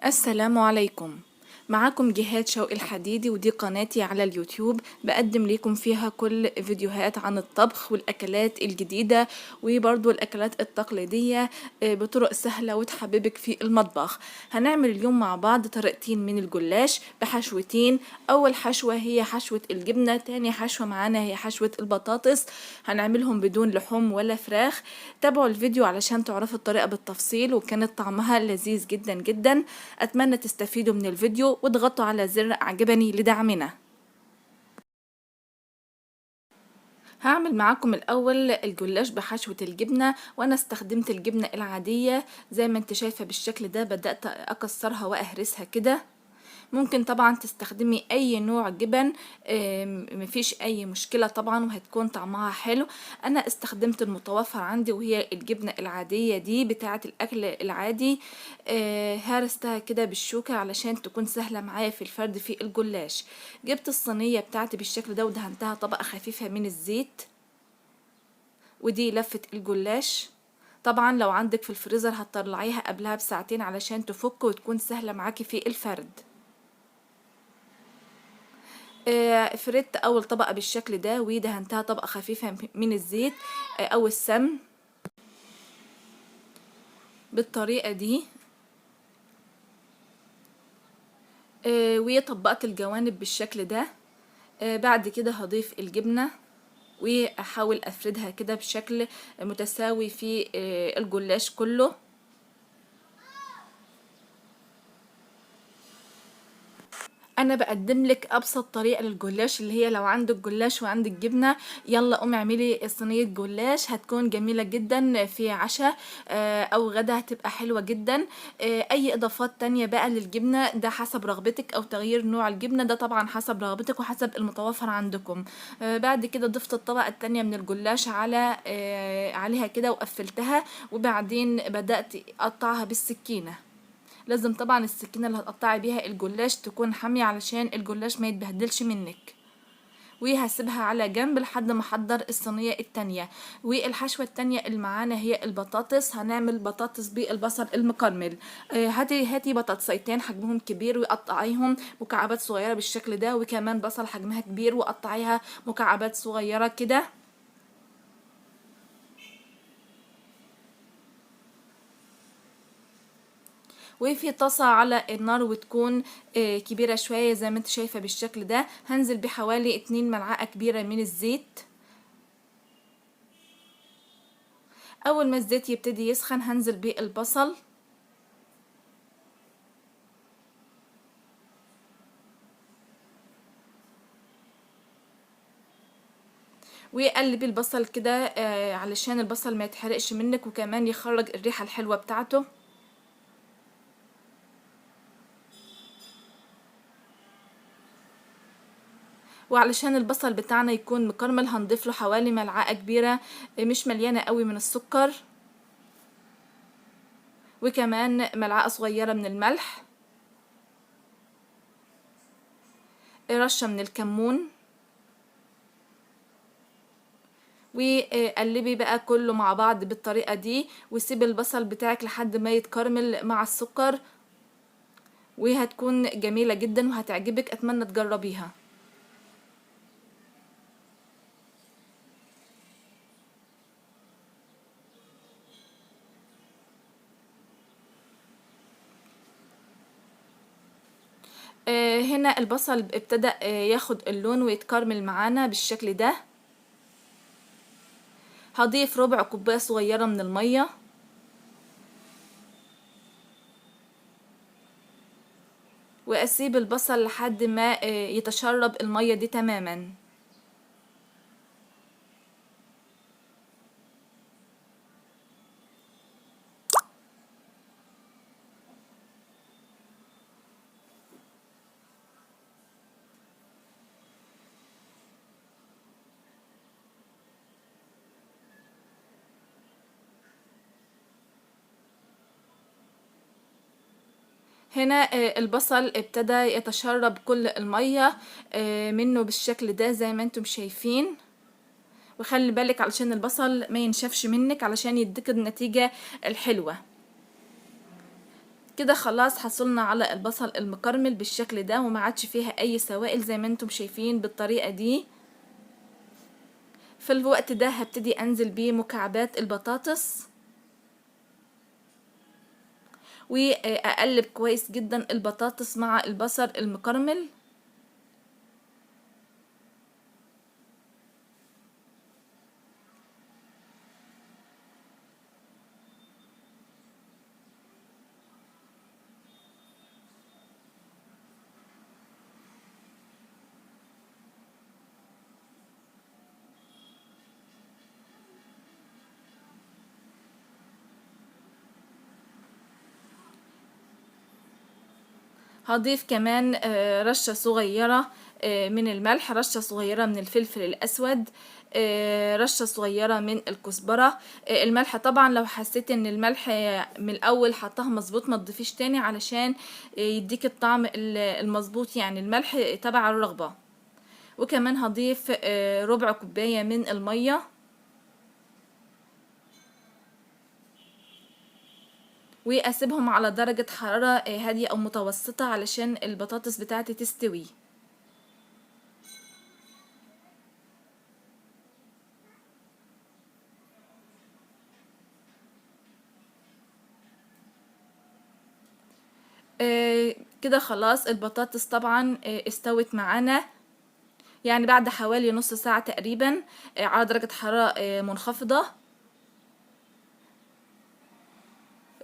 السلام عليكم. معكم جهاد شوقي الحديدي، ودي قناتي على اليوتيوب بقدم لكم فيها كل فيديوهات عن الطبخ والأكلات الجديدة وبرضو الأكلات التقليدية بطرق سهلة وتحببك في المطبخ. هنعمل اليوم مع بعض طريقتين من الجلاش بحشوتين. أول حشوة هي حشوة الجبنة، تاني حشوة معانا هي حشوة البطاطس. هنعملهم بدون لحوم ولا فراخ. تابعوا الفيديو علشان تعرفوا الطريقة بالتفصيل، وكانت طعمها لذيذ جدا جدا. أتمنى تستفيدوا من الفيديو واضغطوا على زر أعجبني لدعمنا. هعمل معاكم الأول الجلاش بحشوة الجبنة، وأنا استخدمت الجبنة العادية زي ما انت شايفة بالشكل ده. بدأت أكسرها وأهرسها كده. ممكن طبعا تستخدمي اي نوع جبن، مفيش اي مشكلة طبعا، وهتكون طعمها حلو. انا استخدمت المتوفر عندي وهي الجبنة العادية دي بتاعة الاكل العادي. هرستها كده بالشوكة علشان تكون سهلة معايا في الفرد في الجلاش. جبت الصينية بتاعتي بالشكل ده ودهنتها طبقة خفيفة من الزيت، ودي لفة الجلاش. طبعا لو عندك في الفريزر هتطلعيها قبلها بساعتين علشان تفك وتكون سهلة معاكي في الفرد. فردت اول طبقة بالشكل ده ودهنتها طبقة خفيفة من الزيت او السمن بالطريقة دي. وطبقت الجوانب بالشكل ده. بعد كده هضيف الجبنة واحاول افردها كده بشكل متساوي في الجلاش كله. انا بقدم لك ابسط طريقه للجلاش، اللي هي لو عندك جلاش وعندك جبنه يلا قومي اعملي صينيه جلاش، هتكون جميله جدا في عشاء او غدا، هتبقى حلوه جدا. اي اضافات تانية بقى للجبنه ده حسب رغبتك، او تغيير نوع الجبنه ده طبعا حسب رغبتك وحسب المتوفر عندكم. بعد كده ضفت الطبقه التانية من الجلاش على عليها كده وقفلتها، وبعدين بدات اقطعها بالسكينه. لازم طبعا السكينة اللي هتقطعي بيها الجلاش تكون حامية علشان الجلاش ما يتبهدلش منك. وهسيبها على جنب لحد ما احضر الصينية التانية. والحشوة التانية اللي معانا هي البطاطس. هنعمل بطاطس بالبصل المكرمل. هاتي بطاطسيتين حجمهم كبير وقطعيهم مكعبات صغيرة بالشكل ده، وكمان بصل حجمها كبير وقطعيها مكعبات صغيرة كده. وفي طاسة على النار وتكون كبيرة شوية زي ما انت شايفة بالشكل ده. هنزل بحوالي 2 ملعقة كبيرة من الزيت. اول ما الزيت يبتدي يسخن هنزل بالبصل، وقلبي البصل كده علشان البصل ما يتحرقش منك، وكمان يخرج الريحة الحلوة بتاعته. وعلشان البصل بتاعنا يكون مكرمل هنضيف له حوالي ملعقة كبيرة مش مليانة قوي من السكر، وكمان ملعقة صغيرة من الملح، رشة من الكمون. وقلبي بقى كله مع بعض بالطريقة دي، وسيبي البصل بتاعك لحد ما يتكرمل مع السكر، وهتكون جميلة جدا وهتعجبك. اتمنى تجربيها. هنا البصل ابتدأ ياخد اللون ويتكرمل معانا بالشكل ده. هضيف ربع كوباية صغيرة من المية، واسيب البصل لحد ما يتشرب المية دي تماما. هنا البصل ابتدى يتشرب كل المية منه بالشكل ده زي ما انتم شايفين. وخلي بالك علشان البصل ما ينشفش منك علشان يديك النتيجة الحلوة. كده خلاص حصلنا على البصل المكرمل بالشكل ده، وما عادش فيها اي سوائل زي ما انتم شايفين بالطريقة دي. في الوقت ده هبتدي انزل بمكعبات البطاطس، واقلب كويس جدا البطاطس مع البصل المكرمل. هضيف كمان رشة صغيرة من الملح، رشة صغيرة من الفلفل الأسود، رشة صغيرة من الكزبرة. الملح طبعا لو حسيت ان الملح من الأول حطها مظبوط ما تضيفيش تاني، علشان يديك الطعم المظبوط، يعني الملح تبع الرغبة. وكمان هضيف ربع كوباية من المية، واسيبهم على درجة حرارة هادية او متوسطة علشان البطاطس بتاعتي تستوي. كده خلاص البطاطس طبعا استوت معانا، يعني بعد حوالي نص ساعة تقريبا على درجة حرارة منخفضة.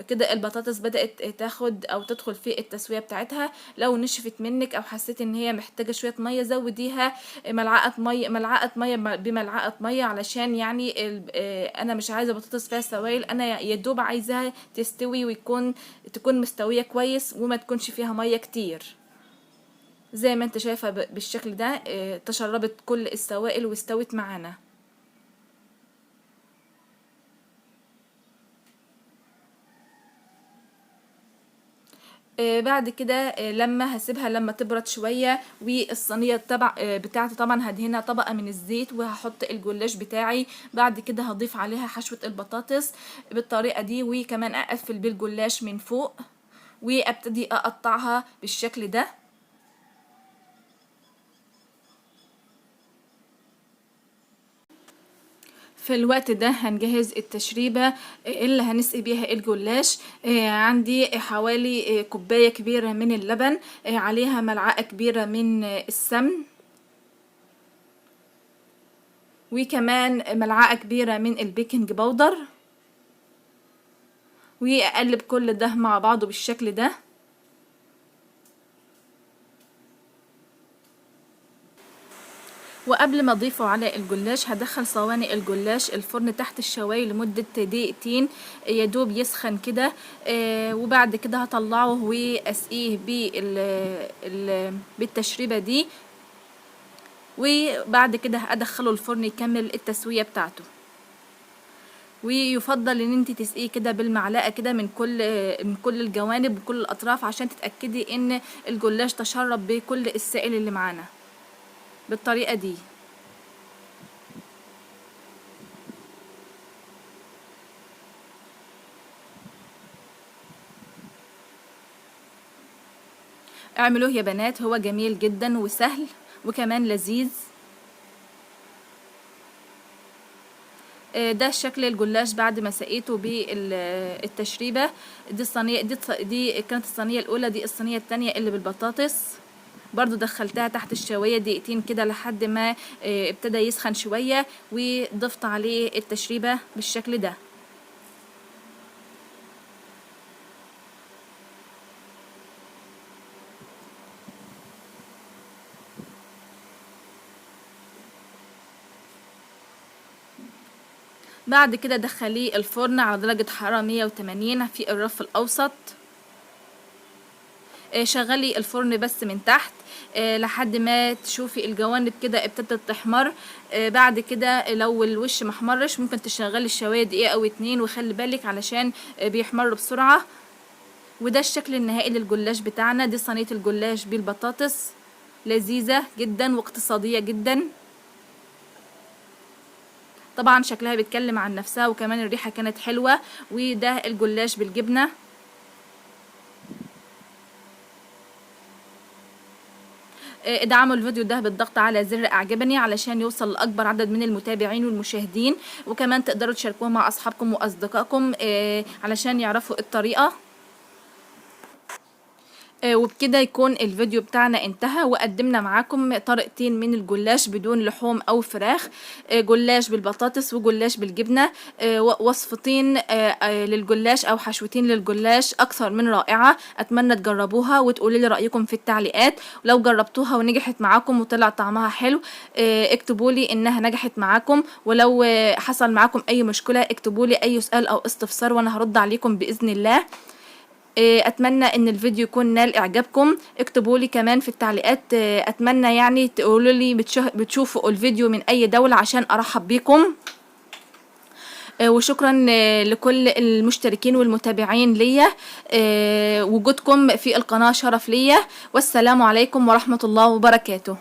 كده البطاطس بدأت تاخد او تدخل في التسوية بتاعتها. لو نشفت منك او حسيت ان هي محتاجة شوية مية زوديها ملعقة مية بملعقة مية، علشان يعني انا مش عايزة بطاطس فيها سوائل، انا يدوب عايزاها تستوي تكون مستوية كويس وما تكونش فيها مية كتير. زي ما انت شايفة بالشكل ده تشربت كل السوائل واستوت معانا. بعد كده لما هسيبها لما تبرد شوية، والصينية بتاعتي طبعا هدهنها طبقة من الزيت، وهحط الجلاش بتاعي. بعد كده هضيف عليها حشوة البطاطس بالطريقة دي، وكمان اقفل بالجلاش من فوق، وابتدي اقطعها بالشكل ده. في الوقت ده هنجهز التشريبة اللي هنسقي بيها الجلاش. عندي حوالي كوباية كبيرة من اللبن، عليها ملعقة كبيرة من السمن، وكمان ملعقة كبيرة من البيكنج باودر، واقلب كل ده مع بعضه بالشكل ده. وقبل ما اضيفه على الجلاش هدخل صواني الجلاش الفرن تحت الشوايه لمدة دقيقتين يدوب يسخن كده. وبعد كده هطلعه واسقيه بالتشريبة دي، وبعد كده ادخله الفرن يكمل التسوية بتاعته. ويفضل ان انت تسقيه كده بالمعلقة كده من كل الجوانب وكل الاطراف، عشان تتأكدي ان الجلاش تشرب بكل السائل اللي معانا بالطريقة دي. اعملوه يا بنات، هو جميل جدا وسهل وكمان لذيذ. ده شكل الجلاش بعد ما سقيته بالتشريبه. دي الصينيه دي كانت الصينيه الاولى، دي الصينيه الثانيه اللي بالبطاطس. برضو دخلتها تحت الشوايه دقيقتين كده لحد ما ابتدى يسخن شويه، وضفت عليه التشريبه بالشكل ده. بعد كده دخليه الفرن على درجه حراره 180 في الرف الاوسط. شغلي الفرن بس من تحت لحد ما تشوفي الجوانب كده ابتدت تحمر. بعد كده لو الوش محمرش ممكن تشغلي الشوايه دقيقه او 2، وخلي بالك علشان بيحمر بسرعه. وده الشكل النهائي للجلاش بتاعنا. دي صينيه الجلاش بالبطاطس، لذيذه جدا واقتصاديه جدا. طبعا شكلها بيتكلم عن نفسها، وكمان الريحه كانت حلوه. وده الجلاش بالجبنه. ادعموا الفيديو ده بالضغط على زر اعجبني علشان يوصل لاكبر عدد من المتابعين والمشاهدين، وكمان تقدروا تشاركوه مع اصحابكم واصدقائكم علشان يعرفوا الطريقة. وبكده يكون الفيديو بتاعنا انتهى، وقدمنا معاكم طريقتين من الجلاش بدون لحوم او فراخ، جلاش بالبطاطس وجلاش بالجبنة، وصفتين للجلاش او حشوتين للجلاش اكثر من رائعة. اتمنى تجربوها وتقولوا لي رأيكم في التعليقات، ولو جربتوها ونجحت معاكم وطلع طعمها حلو اكتبوا لي انها نجحت معاكم، ولو حصل معاكم اي مشكلة اكتبوا لي اي سؤال او استفسار وانا هرد عليكم بإذن الله. اتمنى ان الفيديو يكون نال اعجابكم. اكتبوا لي كمان في التعليقات اتمنى يعني تقولوا لي بتشوفوا الفيديو من اي دولة عشان ارحب بيكم. وشكرا لكل المشتركين والمتابعين ليا، وجودكم في القناة شرف ليا، والسلام عليكم ورحمة الله وبركاته.